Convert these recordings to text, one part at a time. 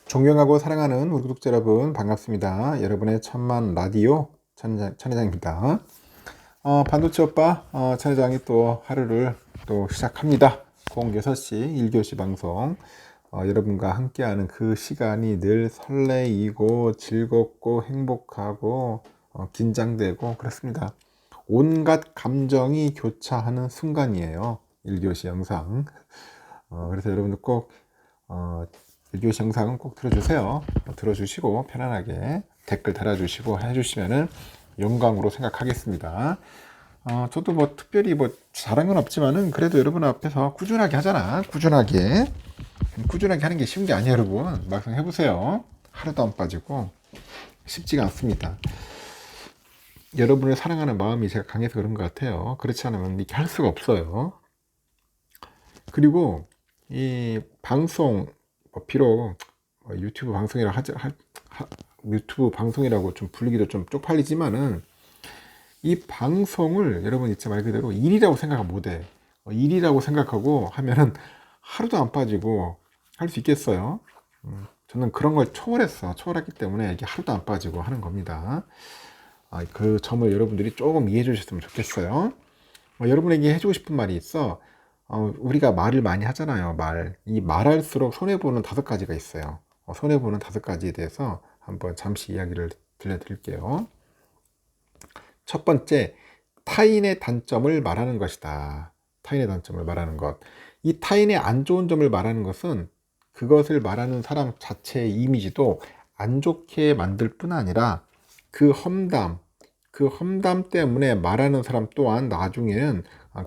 존경하고 사랑하는 우리 구독자 여러분 반갑습니다. 여러분의 천만 라디오 천회장입니다. 반도체 오빠 천회장이 또 하루를 또 시작합니다. 06시 1교시 방송. 여러분과 함께하는 그 시간이 늘 설레이고 즐겁고 행복하고 긴장되고 그렇습니다. 온갖 감정이 교차하는 순간이에요. 1교시 영상. 그래서 여러분들 꼭 1교시 영상은 꼭 들어주세요. 들어주시고 편안하게 댓글 달아주시고 해주시면은 영광으로 생각하겠습니다. 저도 뭐 특별히 뭐 잘한 건 없지만은 그래도 여러분 앞에서 꾸준하게 하잖아. 꾸준하게 하는 게 쉬운 게 아니에요, 여러분. 막상 해보세요. 하루도 안 빠지고 쉽지가 않습니다. 여러분을 사랑하는 마음이 제가 강해서 그런 것 같아요. 그렇지 않으면 이렇게 할 수가 없어요. 그리고 이 방송 비록 유튜브 유튜브 방송이라고 좀 불리기도 좀 쪽팔리지만은 이 방송을 여러분 있지 말 그대로 일이라고 생각 못해. 일이라고 생각하고 하면은 하루도 안 빠지고 할 수 있겠어요. 저는 그런 걸 초월했기 때문에 이게 하루도 안 빠지고 하는 겁니다. 그 점을 여러분들이 조금 이해해 주셨으면 좋겠어요. 여러분에게 해주고 싶은 말이 있어. 우리가 말을 많이 하잖아요. 이 말할수록 손해보는 5가지가 있어요. 손해보는 5가지에 대해서 한번 잠시 이야기를 들려드릴게요. 첫 번째, 타인의 단점을 말하는 것이다. 타인의 단점을 말하는 것. 이 타인의 안 좋은 점을 말하는 것은 그것을 말하는 사람 자체의 이미지도 안 좋게 만들 뿐 아니라 그 험담 때문에 말하는 사람 또한 나중에는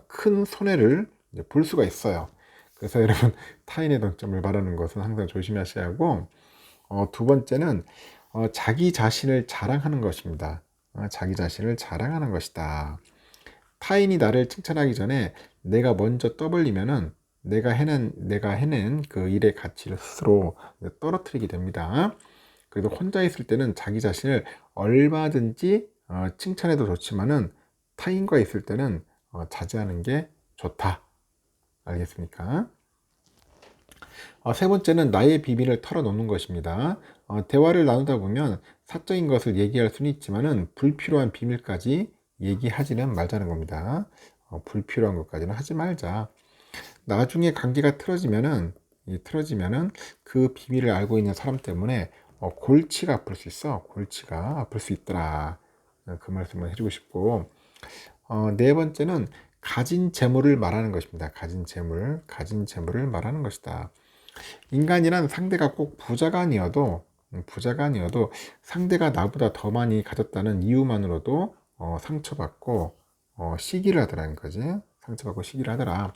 큰 손해를 볼 수가 있어요. 그래서 여러분 타인의 단점을 말하는 것은 항상 조심하셔야 하고, 두 번째는 자기 자신을 자랑하는 것입니다. 자기 자신을 자랑하는 것이다. 타인이 나를 칭찬하기 전에 내가 먼저 떠벌리면은 내가 해낸 그 일의 가치를 스스로 떨어뜨리게 됩니다. 그래도 혼자 있을 때는 자기 자신을 얼마든지 칭찬해도 좋지만은 타인과 있을 때는 자제하는 게 좋다. 알겠습니까? 세 번째는 나의 비밀을 털어놓는 것입니다. 대화를 나누다 보면 사적인 것을 얘기할 수는 있지만은 불필요한 비밀까지 얘기하지는 말자는 겁니다. 불필요한 것까지는 하지 말자. 나중에 관계가 틀어지면은 그 비밀을 알고 있는 사람 때문에 골치가 아플 수 있어. 골치가 아플 수 있더라. 그 말씀을 해주고 싶고, 네 번째는 가진 재물을 말하는 것입니다. 가진 재물을 말하는 것이다. 인간이란 상대가 꼭 부자가 아니어도 상대가 나보다 더 많이 가졌다는 이유만으로도 상처받고 시기를 하더라는 거지. 상처받고 시기를 하더라.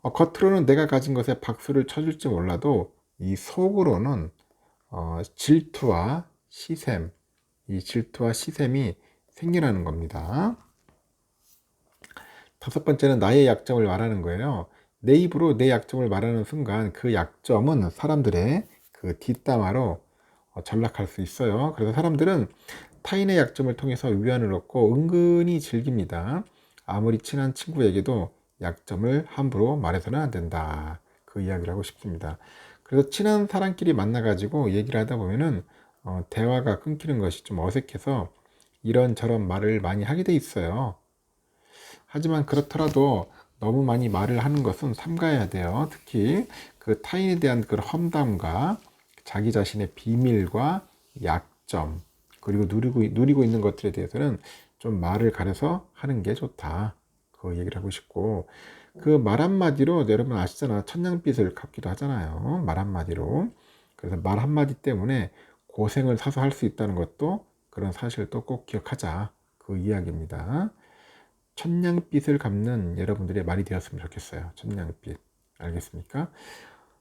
겉으로는 내가 가진 것에 박수를 쳐줄지 몰라도 이 속으로는 질투와 시샘이 생기라는 겁니다. 다섯 번째는 나의 약점을 말하는 거예요. 내 입으로 내 약점을 말하는 순간 그 약점은 사람들의 그 뒷담화로 전락할 수 있어요. 그래서 사람들은 타인의 약점을 통해서 위안을 얻고 은근히 즐깁니다. 아무리 친한 친구에게도 약점을 함부로 말해서는 안 된다. 그 이야기를 하고 싶습니다. 그래서 친한 사람끼리 만나가지고 얘기를 하다 보면은 대화가 끊기는 것이 좀 어색해서 이런저런 말을 많이 하게 돼 있어요. 하지만 그렇더라도 너무 많이 말을 하는 것은 삼가해야 돼요. 특히 그 타인에 대한 그 험담과 자기 자신의 비밀과 약점, 그리고 누리고 있는 것들에 대해서는 좀 말을 가려서 하는 게 좋다. 그 얘기를 하고 싶고, 그 말 한마디로 여러분 아시잖아. 천냥빚을 갚기도 하잖아요. 말 한마디로. 그래서 말 한마디 때문에 고생을 사서 할 수 있다는 것도 그런 사실을 또 꼭 기억하자. 그 이야기입니다. 천냥빚을 갚는 여러분들의 말이 되었으면 좋겠어요. 천냥빚. 알겠습니까?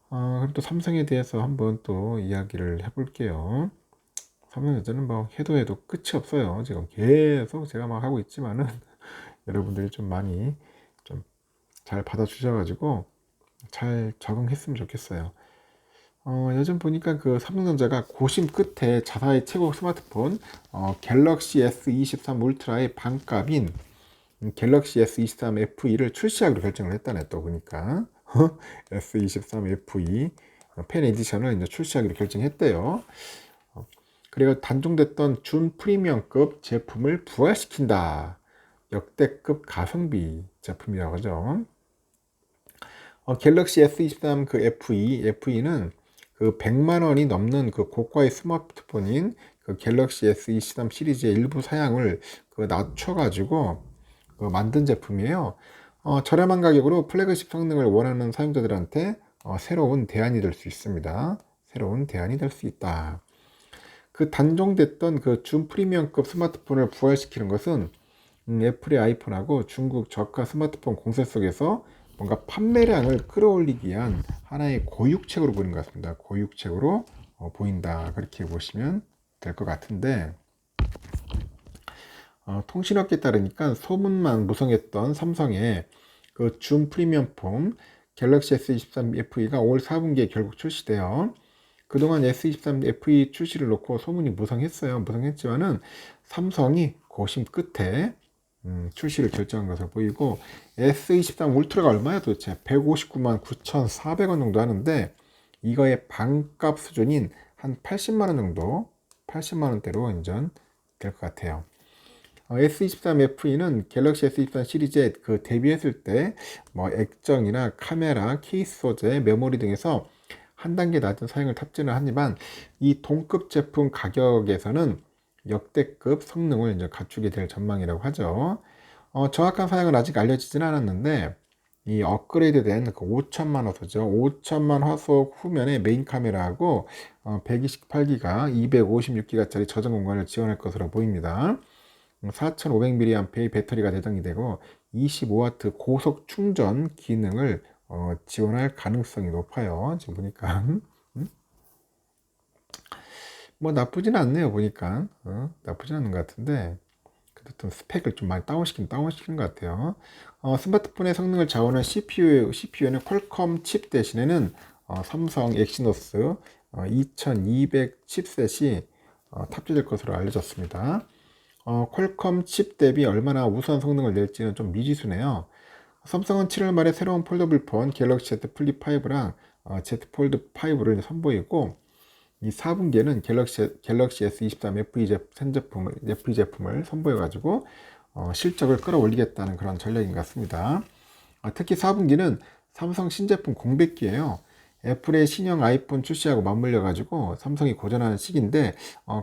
그럼 또 삼성에 대해서 한번 또 이야기를 해볼게요. 삼성전자는 뭐 해도 끝이 없어요. 지금 계속 제가 막 하고 있지만은 여러분들이 좀 많이 좀 잘 받아주셔가지고 잘 적응했으면 좋겠어요. 요즘 보니까 그 삼성전자가 고심 끝에 자사의 최고 스마트폰 갤럭시 S23 울트라의 반값인 갤럭시 S23 FE를 출시하기로 결정을 했다네. 또 보니까 S23 FE 펜 에디션을 이제 출시하기로 결정했대요. 그리고 단종됐던 준 프리미엄급 제품을 부활시킨다. 역대급 가성비 제품이라고 하죠. 갤럭시 S23 그 FE는 그 100만 원이 넘는 그 고가의 스마트폰인 그 갤럭시 S23 시리즈의 일부 사양을 그 낮춰가지고 그 만든 제품이에요. 저렴한 가격으로 플래그십 성능을 원하는 사용자들한테 새로운 대안이 될 수 있습니다. 새로운 대안이 될 수 있다. 그 단종됐던 그 준 프리미엄급 스마트폰을 부활시키는 것은 애플의 아이폰하고 중국 저가 스마트폰 공세 속에서 뭔가 판매량을 끌어올리기 위한 하나의 고육책으로 보이는 것 같습니다. 고육책으로 보인다. 그렇게 보시면 될 것 같은데, 통신업계에 따르니까 소문만 무성했던 삼성의 그 준 프리미엄폰 갤럭시 S23 FE가 올 4분기에 결국 출시돼요. 그동안 S23 FE 출시를 놓고 소문이 무성했어요. 무성했지만은 삼성이 고심 끝에 출시를 결정한 것으로 보이고, S23 울트라가 얼마야 도대체? 159만 9,400원 정도 하는데, 이거의 반값 수준인 한 80만 원 정도, 80만 원대로 인전 될 것 같아요. S23 FE는 갤럭시 S23 시리즈에 그 데뷔했을 때 뭐 액정이나 카메라, 케이스 소재, 메모리 등에서 한 단계 낮은 사양을 탑재는 하지만 이 동급 제품 가격에서는 역대급 성능을 이제 갖추게 될 전망이라고 하죠. 정확한 사양은 아직 알려지진 않았는데, 이 업그레이드된 그 5천만 화소죠. 5천만 화소 후면의 메인 카메라하고 128기가, 256기가짜리 저장 공간을 지원할 것으로 보입니다. 4500mAh의 배터리가 내장이 되고 25W 고속 충전 기능을 지원할 가능성이 높아요. 지금 보니까 뭐 나쁘진 않네요. 보니까 나쁘진 않은 것 같은데, 그래도 스펙을 좀 많이 다운시키는 것 같아요. 스마트폰의 성능을 좌우하는 CPU에는 퀄컴 칩 대신에는 삼성 엑시노스 2200 칩셋이 탑재될 것으로 알려졌습니다. 퀄컴 칩 대비 얼마나 우수한 성능을 낼지는 좀 미지수네요. 삼성은 7월 말에 새로운 폴더블 폰 갤럭시 Z 플립 5랑 Z 폴드 5를 선보이고, 이 4분기에는 갤럭시 S23 FE 제품을 선보여가지고 실적을 끌어올리겠다는 그런 전략인 것 같습니다. 특히 4분기는 삼성 신제품 공백기예요. 애플의 신형 아이폰 출시하고 맞물려가지고 삼성이 고전하는 시기인데,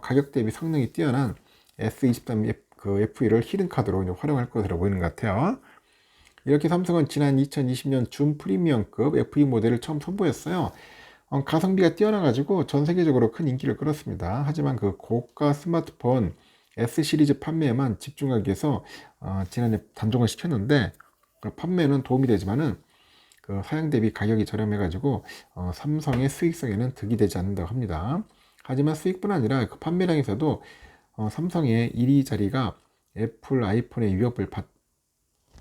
가격 대비 성능이 뛰어난 S23 FE를 히든카드로 활용할 것으로 보이는 것 같아요. 이렇게 삼성은 지난 2020년 준 프리미엄급 FE 모델을 처음 선보였어요. 가성비가 뛰어나가지고 전 세계적으로 큰 인기를 끌었습니다. 하지만 그 고가 스마트폰 S 시리즈 판매에만 집중하기 위해서 지난해 단종을 시켰는데, 그 판매는 도움이 되지만은 그 사양 대비 가격이 저렴해가지고 삼성의 수익성에는 득이 되지 않는다고 합니다. 하지만 수익뿐 아니라 그 판매량에서도 삼성의 1위 자리가 애플 아이폰의 위협을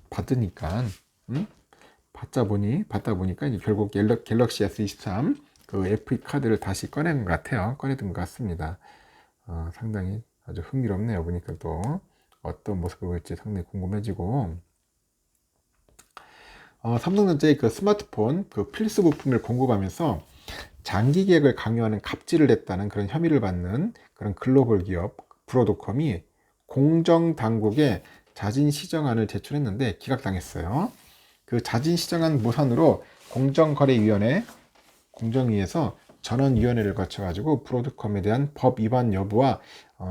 받으니까 받다 보니까 이제 결국 갤럭시 S23 그 FE 카드를 다시 꺼낸 것 같아요. 꺼내둔 것 같습니다. 상당히 아주 흥미롭네요. 보니까 또 어떤 모습을 보일지 상당히 궁금해지고, 삼성전자의 그 스마트폰 그 필수 부품을 공급하면서 장기 계약을 강요하는 갑질을 했다는 그런 혐의를 받는 그런 글로벌 기업 브로드컴이 공정 당국에 자진 시정안을 제출했는데 기각당했어요. 그 자진 시정안 모산으로 공정위에서 전원위원회를 거쳐가지고 브로드컴에 대한 법 위반 여부와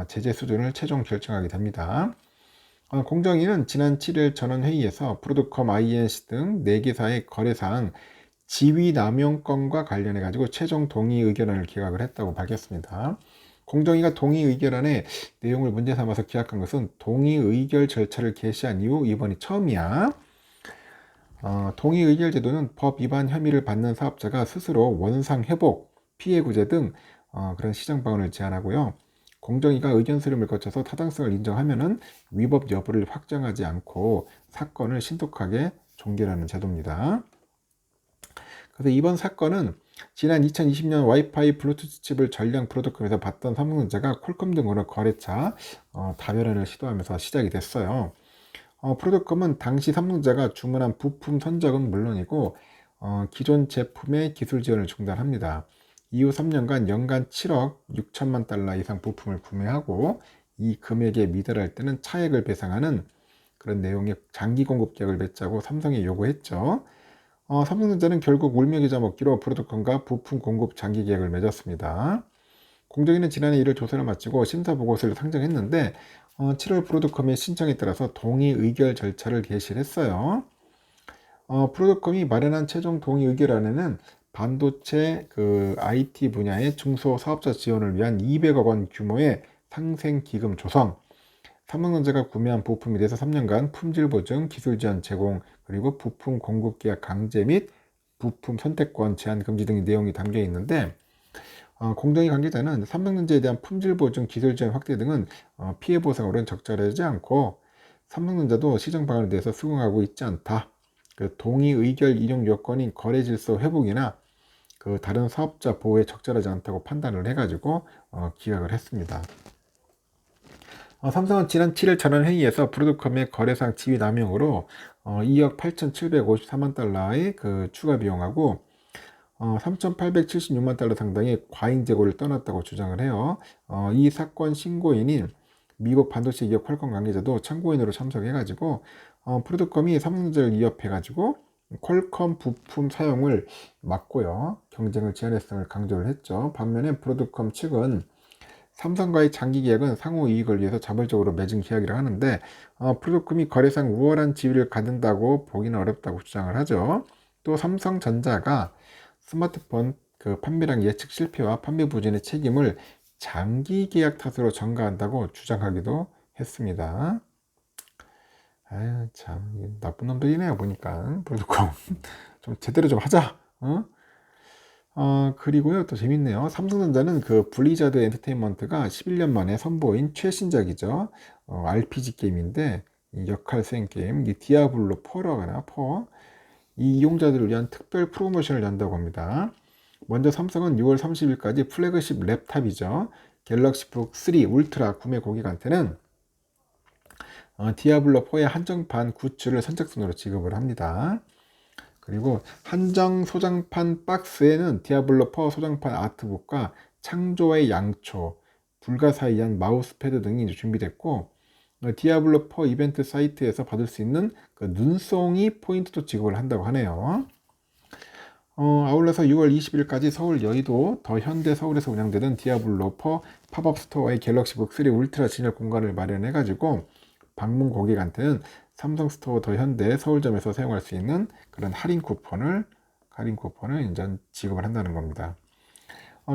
제재 수준을 최종 결정하게 됩니다. 공정위는 지난 7일 전원회의에서 브로드컴, INC 등 4개사의 거래사항 지위 남용 건과 관련해 가지고 최종 동의 의견안을 기각을 했다고 밝혔습니다. 공정위가 동의 의결안의 내용을 문제 삼아서 기각한 것은 동의 의결 절차를 개시한 이후 이번이 처음이야. 동의 의결 제도는 법 위반 혐의를 받는 사업자가 스스로 원상 회복, 피해 구제 등 그런 시정 방안을 제안하고요. 공정위가 의견 수렴을 거쳐서 타당성을 인정하면은 위법 여부를 확정하지 않고 사건을 신속하게 종결하는 제도입니다. 그래서 이번 사건은 지난 2020년 와이파이 블루투스 칩을 전량 브로드컴에서 받던 삼성전자가 퀄컴 등으로 거래처 다변화를 시도하면서 시작이 됐어요. 브로드컴은 당시 삼성전자가 주문한 부품 선적은 물론이고 기존 제품의 기술 지원을 중단합니다. 이후 3년간 연간 7억 6천만 달러 이상 부품을 구매하고 이 금액에 미달할 때는 차액을 배상하는 그런 내용의 장기 공급 계약을 맺자고 삼성에 요구했죠. 삼성전자는 결국 울며기자 먹기로 브로드컴과 부품 공급 장기 계약을 맺었습니다. 공정위는 지난해 이를 조사를 마치고 심사 보고서를 상정했는데 7월 브로드컴의 신청에 따라서 동의 의결 절차를 개시를 했어요. 브로드컴이 마련한 최종 동의 의결안에는 반도체 IT 분야의 중소 사업자 지원을 위한 200억 원 규모의 상생 기금 조성, 삼성전자가 구매한 부품에 대해서 3년간 품질 보증, 기술 지원 제공, 그리고 부품 공급 계약 강제 및 부품 선택권 제한 금지 등의 내용이 담겨 있는데, 공정위 관계자는 삼성전자에 대한 품질 보증, 기술 지원 확대 등은 피해 보상으로는 적절하지 않고 삼성전자도 시정 방안에 대해서 수긍하고 있지 않다. 동의 의결 인용 요건인 거래 질서 회복이나 다른 사업자 보호에 적절하지 않다고 판단을 해가지고 기각을 했습니다. 삼성은 지난 7일 전원회의에서 브로드컴의 거래상 지위 남용으로 2억 8,754만 달러의 추가 비용하고 3,876만 달러 상당의 과잉 재고를 떠났다고 주장을 해요. 이 사건 신고인인 미국 반도체 기업 퀄컴 관계자도 참고인으로 참석해가지고 브로드컴이 삼성전자를 위협해가지고 퀄컴 부품 사용을 막고요. 경쟁을 제한했음을 강조를 했죠. 반면에 브로드컴 측은 삼성과의 장기 계약은 상호 이익을 위해서 자발적으로 맺은 계약이라 하는데 브로드컴이 거래상 우월한 지위를 갖는다고 보기는 어렵다고 주장을 하죠. 또 삼성전자가 스마트폰 판매량 예측 실패와 판매 부진의 책임을 장기 계약 탓으로 전가한다고 주장하기도 했습니다. 아유, 참 나쁜 놈들이네요. 보니까 브로드컴 좀 제대로 좀 하자. 그리고요, 또 재밌네요. 삼성전자는 블리자드 엔터테인먼트가 11년 만에 선보인 최신작이죠. RPG 게임인데, 이 역할 수행 게임, 이 디아블로 4라고 하나, 4. 이 이용자들을 위한 특별 프로모션을 연다고 합니다. 먼저 삼성은 6월 30일까지 플래그십 랩탑이죠. 갤럭시 북 3 울트라 구매 고객한테는 디아블로 4의 한정판 굿즈를 선착순으로 지급을 합니다. 그리고 한정 소장판 박스에는 디아블로 4 소장판 아트북과 창조의 양초, 불가사의한 마우스패드 등이 준비됐고 디아블로 4 이벤트 사이트에서 받을 수 있는 눈송이 포인트도 지급을 한다고 하네요. 아울러서 6월 20일까지 서울 여의도 더 현대 서울에서 운영되는 디아블로 4 팝업 스토어의 갤럭시북 3 울트라 진열 공간을 마련해가지고 방문 고객한테는 삼성 스토어 더 현대 서울점에서 사용할 수 있는 그런 할인 쿠폰을 이제 지급을 한다는 겁니다.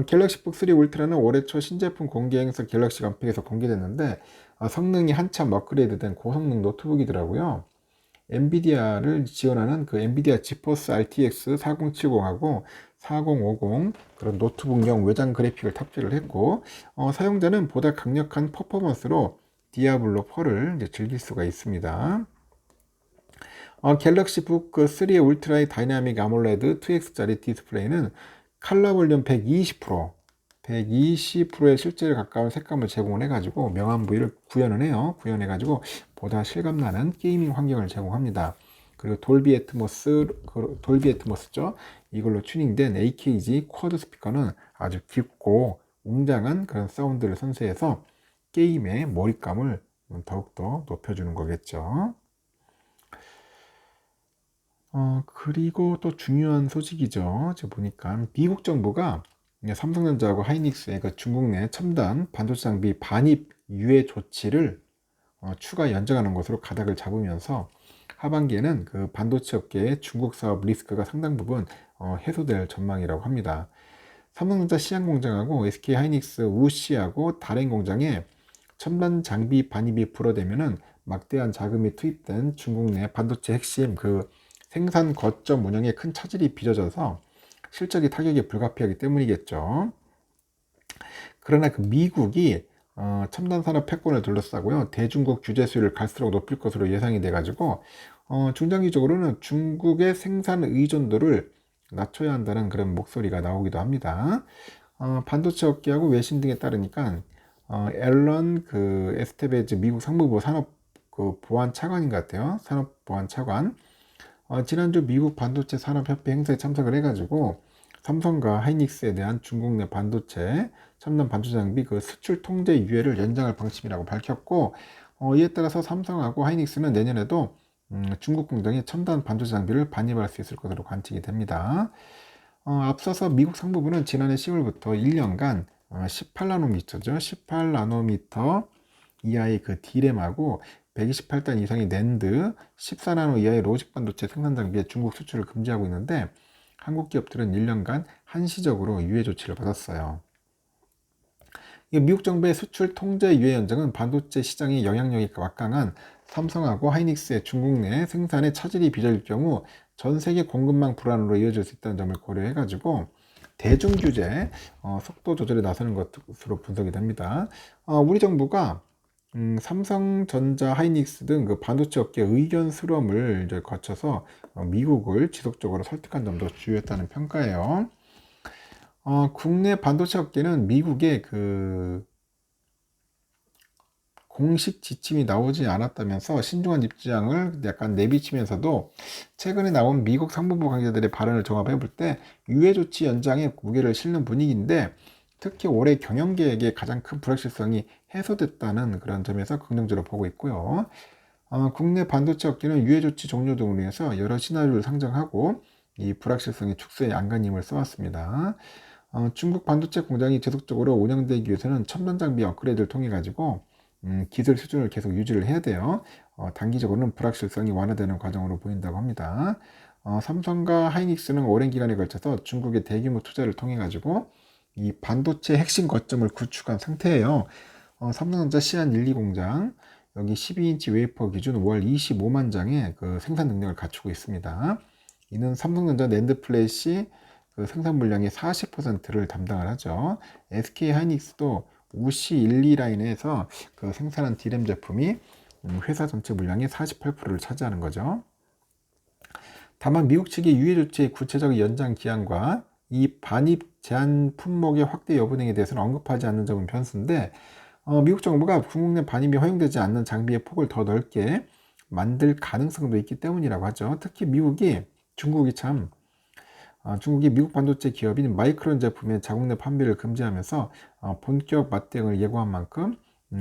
갤럭시북 3 울트라는 올해 초 신제품 공개 행사 갤럭시 건팩에서 공개됐는데 성능이 한참 업그레이드된 고성능 노트북이더라고요. 엔비디아를 지원하는 엔비디아 지포스 RTX 4070하고 4050 그런 노트북용 외장 그래픽을 탑재를 했고 사용자는 보다 강력한 퍼포먼스로 디아블로 4를 이제 즐길 수가 있습니다. 갤럭시북 3 울트라의 다이나믹 아몰레드 2X짜리 디스플레이는 컬러 볼륨 120%의 실제에 가까운 색감을 제공을 해가지고 명암 부위를 구현해가지고 보다 실감나는 게이밍 환경을 제공합니다. 그리고 돌비 애트모스죠. 이걸로 튜닝된 AKG 쿼드 스피커는 아주 깊고 웅장한 그런 사운드를 선사해서 게임의 몰입감을 더욱더 높여주는 거겠죠. 그리고 또 중요한 소식이죠. 제가 보니까 미국 정부가 삼성전자하고 하이닉스의 중국 내 첨단 반도체 장비 반입 유예 조치를 추가 연장하는 것으로 가닥을 잡으면서 하반기에는 반도체 업계의 중국 사업 리스크가 상당 부분 해소될 전망이라고 합니다. 삼성전자 시안 공장하고 SK 하이닉스 우시하고 다롄 공장에 첨단 장비 반입이 불어되면은 막대한 자금이 투입된 중국 내 반도체 핵심 생산 거점 운영에 큰 차질이 빚어져서 실적이 타격이 불가피하기 때문이겠죠. 그러나 미국이 첨단 산업 패권을 둘러싸고요. 대중국 규제 수위를 갈수록 높일 것으로 예상이 돼가지고 중장기적으로는 중국의 생산 의존도를 낮춰야 한다는 그런 목소리가 나오기도 합니다. 반도체 업계하고 외신 등에 따르니까 앨런 에스테베즈 미국 상무부 산업 보안 차관인 것 같아요. 산업 보안 차관 지난주 미국 반도체 산업협회 행사에 참석을 해가지고 삼성과 하이닉스에 대한 중국 내 반도체, 첨단 반도체 장비 그 수출 통제 유예를 연장할 방침이라고 밝혔고, 이에 따라서 삼성하고 하이닉스는 내년에도 중국 공장에 첨단 반도체 장비를 반입할 수 있을 것으로 관측이 됩니다. 앞서서 미국 상무부는 지난해 10월부터 1년간 18나노미터죠. 18나노미터 이하의 그 D램하고 128단 이상의 낸드, 14나노 이하의 로직 반도체 생산 장비의 중국 수출을 금지하고 있는데, 한국 기업들은 1년간 한시적으로 유예 조치를 받았어요. 미국 정부의 수출 통제 유예 연장은 반도체 시장의 영향력이 막강한 삼성하고 하이닉스의 중국 내 생산에 차질이 빚어질 경우 전 세계 공급망 불안으로 이어질 수 있다는 점을 고려해가지고 대중 규제, 속도 조절에 나서는 것으로 분석이 됩니다. 우리 정부가 삼성전자, 하이닉스 등 그 반도체 업계 의견 수렴을 이제 거쳐서 미국을 지속적으로 설득한 점도 주요했다는 평가예요. 국내 반도체 업계는 미국의 그 공식 지침이 나오지 않았다면서 신중한 입장을 약간 내비치면서도 최근에 나온 미국 상무부 관계자들의 발언을 종합해 볼 때 유예 조치 연장에 무게를 실는 분위기인데, 특히 올해 경영계획의 가장 큰 불확실성이 해소됐다는 그런 점에서 긍정적으로 보고 있고요. 국내 반도체 업계는 유예 조치 종료 등으로 해서 여러 시나리오를 상정하고 이 불확실성의 축소에 안간힘을 써왔습니다. 중국 반도체 공장이 지속적으로 운영되기 위해서는 첨단 장비 업그레이드를 통해 가지고 기술 수준을 계속 유지를 해야 돼요. 단기적으로는 불확실성이 완화되는 과정으로 보인다고 합니다. 삼성과 하이닉스는 오랜 기간에 걸쳐서 중국의 대규모 투자를 통해 가지고 이 반도체 핵심 거점을 구축한 상태예요. 삼성전자 시안 1, 2 공장 여기 12인치 웨이퍼 기준 월 25만 장의 그 생산 능력을 갖추고 있습니다. 이는 삼성전자 낸드 플래시 그 생산 물량의 40%를 담당을 하죠. SK 하이닉스도 우시 1, 2 라인에서 그 생산한 D램 제품이 회사 전체 물량의 48%를 차지하는 거죠. 다만 미국 측의 유예 조치의 구체적 연장 기한과 이 반입 제한 품목의 확대 여부 등에 대해서는 언급하지 않는 점은 변수인데, 미국 정부가 중국 내 반입이 허용되지 않는 장비의 폭을 더 넓게 만들 가능성도 있기 때문이라고 하죠. 특히 중국이 미국 반도체 기업인 마이크론 제품의 자국 내 판매를 금지하면서 본격 맞대응을 예고한 만큼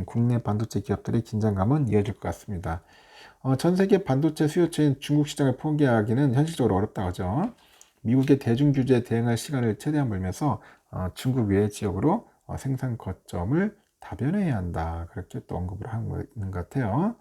국내 반도체 기업들의 긴장감은 이어질 것 같습니다. 전 세계 반도체 수요처인 중국 시장을 포기하기는 현실적으로 어렵다고 하죠. 미국의 대중 규제에 대응할 시간을 최대한 벌면서 중국 외의 지역으로 생산 거점을 다변해야 한다. 그렇게 또 언급을 하고 있는 것 같아요.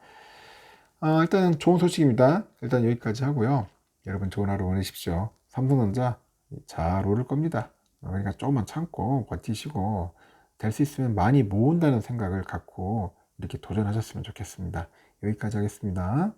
일단 좋은 소식입니다. 일단 여기까지 하고요. 여러분 좋은 하루 보내십시오. 삼성전자 잘 오를 겁니다. 그러니까 조금만 참고 버티시고 될 수 있으면 많이 모은다는 생각을 갖고 이렇게 도전하셨으면 좋겠습니다. 여기까지 하겠습니다.